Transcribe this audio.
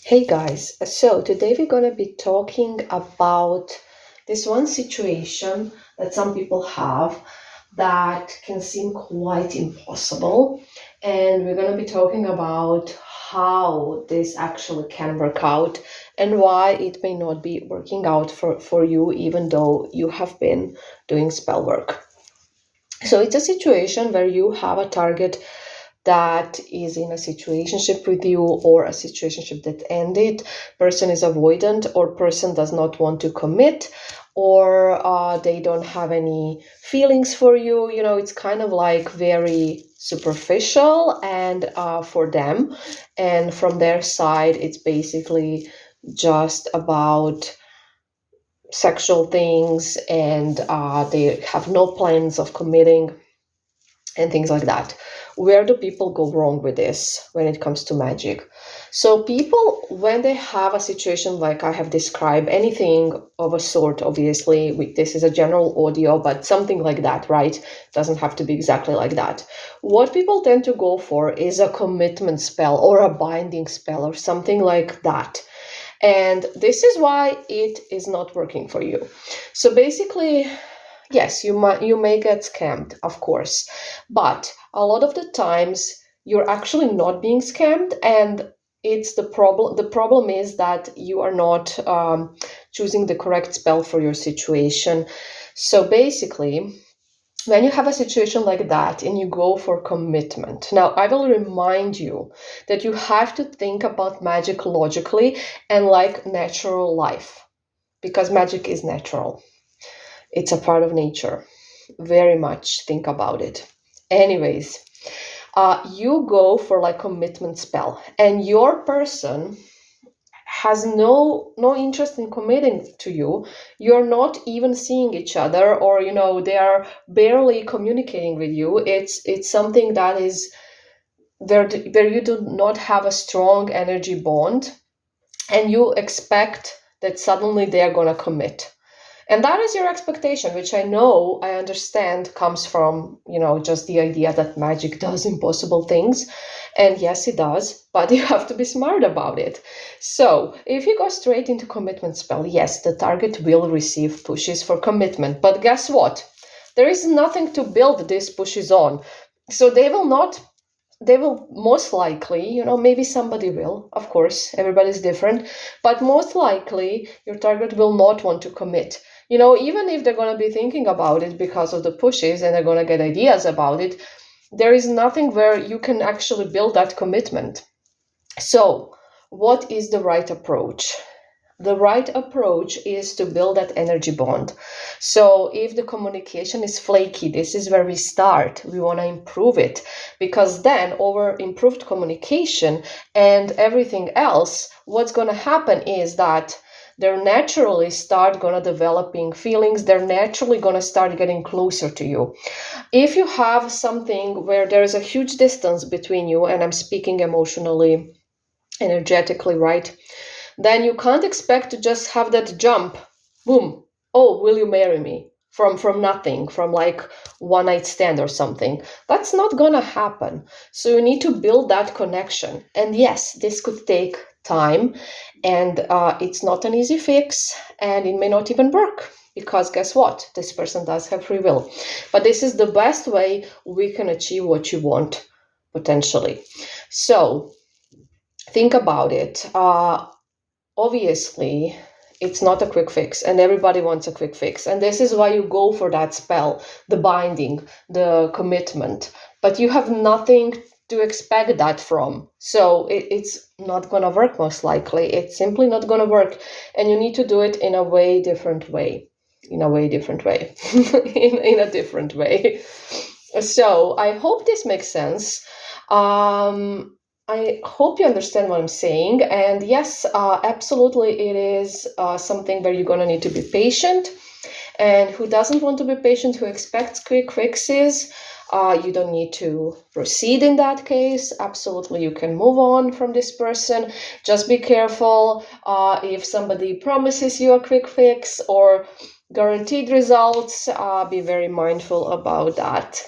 Hey guys, so today we're going to be talking about this one situation that some people have that can seem quite impossible. And we're going to be talking about how this actually can work out and why it may not be working out for you, even though you have been doing spell work. So it's a situation where you have a target that is in a situationship with you, or a situationship that ended. Person is avoidant, or person does not want to commit, or they don't have any feelings for you. It's kind of like very superficial and for them, and from their side it's basically just about sexual things, and they have no plans of committing and things like that. Where do people go wrong with this when it comes to magic? So people, when they have a situation like I have described, anything of a sort, obviously, this is a general audio, but something like that, right? Doesn't have to be exactly like that. What people tend to go for is a commitment spell or a binding spell or something like that. And this is why it is not working for you. So basically, yes, you may get scammed, of course, but a lot of the times you're actually not being scammed, and it's the problem. The problem is that you are not choosing the correct spell for your situation. So basically, when you have a situation like that and you go for commitment, now I will remind you that you have to think about magic logically and like natural life, because magic is natural. It's a part of nature. Very much think about it. Anyways, you go for like commitment spell, and your person has no interest in committing to you. You're not even seeing each other, or they are barely communicating with you. It's something that is where you do not have a strong energy bond, and you expect that suddenly they are going to commit. And that is your expectation, which I understand comes from, just the idea that magic does impossible things. And yes, it does, but you have to be smart about it. So if you go straight into commitment spell, yes, the target will receive pushes for commitment. But guess what? There is nothing to build these pushes on. So they will most likely, maybe somebody will, of course, everybody's different, but most likely your target will not want to commit. Even if they're going to be thinking about it because of the pushes and they're going to get ideas about it, there is nothing where you can actually build that commitment. So, what is the right approach? The right approach is to build that energy bond. So if the communication is flaky, this is where we start. We want to improve it, because then over improved communication and everything else, what's going to happen is that they're naturally start going to developing feelings. They're naturally going to start getting closer to you. If you have something where there is a huge distance between you, and I'm speaking emotionally, energetically, right? Then you can't expect to just have that jump, boom, oh, will you marry me? From nothing, from like one night stand or something. That's not gonna happen. So you need to build that connection. And yes, this could take time, and it's not an easy fix, and it may not even work. Because guess what? This person does have free will. But this is the best way we can achieve what you want, potentially. So think about it. Obviously, it's not a quick fix, and everybody wants a quick fix. And this is why you go for that spell, the binding, the commitment. But you have nothing to expect that from. So it's not going to work, most likely. It's simply not going to work. And you need to do it in a way different way. In a way different way. in a different way. So I hope this makes sense. I hope you understand what I'm saying. And yes, absolutely, it is something where you're going to need to be patient. And who doesn't want to be patient, who expects quick fixes, you don't need to proceed in that case. Absolutely, you can move on from this person. Just be careful if somebody promises you a quick fix or guaranteed results, be very mindful about that.